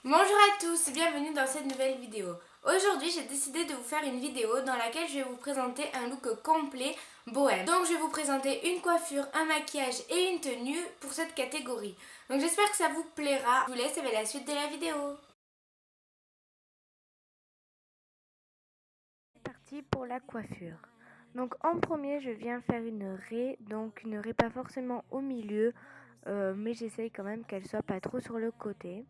Bonjour à tous et bienvenue dans cette nouvelle vidéo. Aujourd'hui j'ai décidé de vous faire une vidéo dans laquelle je vais vous présenter un look complet bohème. Donc je vais vous présenter une coiffure, un maquillage et une tenue pour cette catégorie. Donc j'espère que ça vous plaira. Je vous laisse avec la suite de la vidéo. C'est parti pour la coiffure. Donc en premier je viens faire une raie, donc une raie pas forcément au milieu, mais j'essaye quand même qu'elle soit pas trop sur le côté.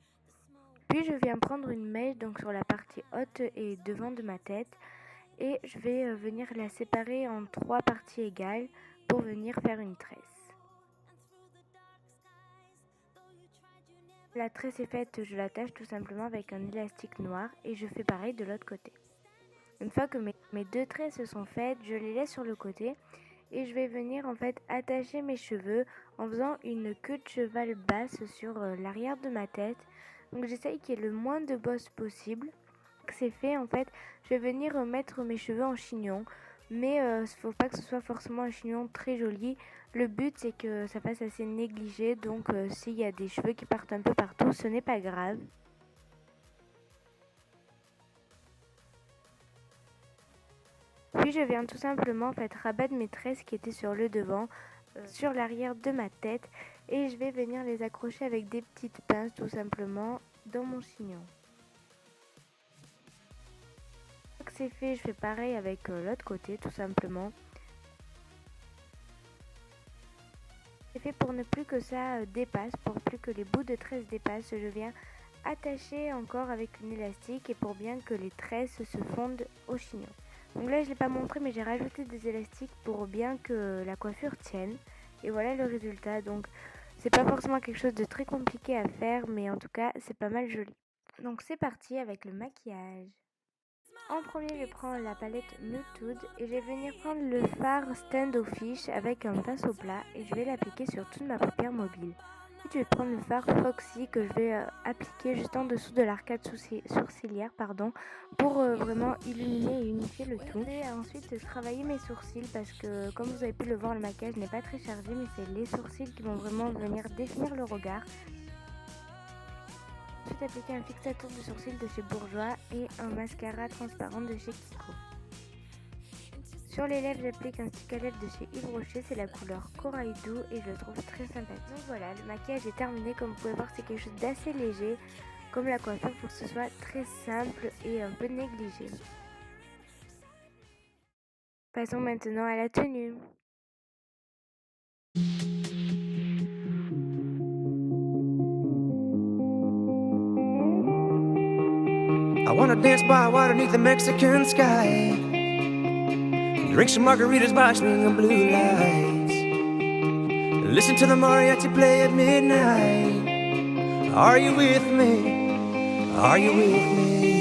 Puis je viens prendre une mèche donc sur la partie haute et devant de ma tête et je vais venir la séparer en 3 parties égales pour venir faire une tresse. La tresse est faite, je l'attache tout simplement avec un élastique noir et je fais pareil de l'autre côté. Une fois que mes deux tresses sont faites, je les laisse sur le côté et je vais venir en fait attacher mes cheveux en faisant une queue de cheval basse sur l'arrière de ma tête. Donc j'essaye qu'il y ait le moins de bosses possible. C'est fait en fait, je vais venir mettre mes cheveux en chignon, mais faut pas que ce soit forcément un chignon très joli. Le but c'est que ça fasse assez négligé, donc s'il y a des cheveux qui partent un peu partout, ce n'est pas grave. Puis je viens tout simplement en fait rabattre mes tresses qui étaient sur le devant, sur l'arrière de ma tête, et je vais venir les accrocher avec des petites pinces tout simplement dans mon chignon. Une fois que c'est fait, je fais pareil avec l'autre côté tout simplement. C'est fait pour ne plus que ça dépasse, pour plus que les bouts de tresses dépassent, je viens attacher encore avec une élastique et pour bien que les tresses se fondent au chignon. Donc là je ne l'ai pas montré mais j'ai rajouté des élastiques pour bien que la coiffure tienne. Et voilà le résultat. Donc c'est pas forcément quelque chose de très compliqué à faire mais en tout cas c'est pas mal joli. Donc c'est parti avec le maquillage. En premier, je prends la palette Nude et je vais venir prendre le fard Standoffish avec un pinceau plat et je vais l'appliquer sur toute ma paupière mobile. Ensuite, je vais prendre le fard Foxy que je vais appliquer juste en dessous de l'arcade sourcilière pour vraiment illuminer et unifier le tout. Et ensuite, travailler mes sourcils parce que comme vous avez pu le voir, le maquillage n'est pas très chargé mais c'est les sourcils qui vont vraiment venir définir le regard. Ensuite, appliquer un fixateur de sourcils de chez Bourjois et un mascara transparent de chez Kiko. Sur les lèvres, j'applique un stick à lèvres de chez Yves Rocher, c'est la couleur Corail Doux et je le trouve très sympathique. Donc voilà, le maquillage est terminé, comme vous pouvez voir c'est quelque chose d'assez léger. Comme la coiffure, il faut que ce soit très simple et un peu négligé. Passons maintenant à la tenue. I wanna dance by water beneath the Mexican sky, drink some margaritas by swinging blue lights, listen to the mariachi play at midnight. Are you with me? Are you with me?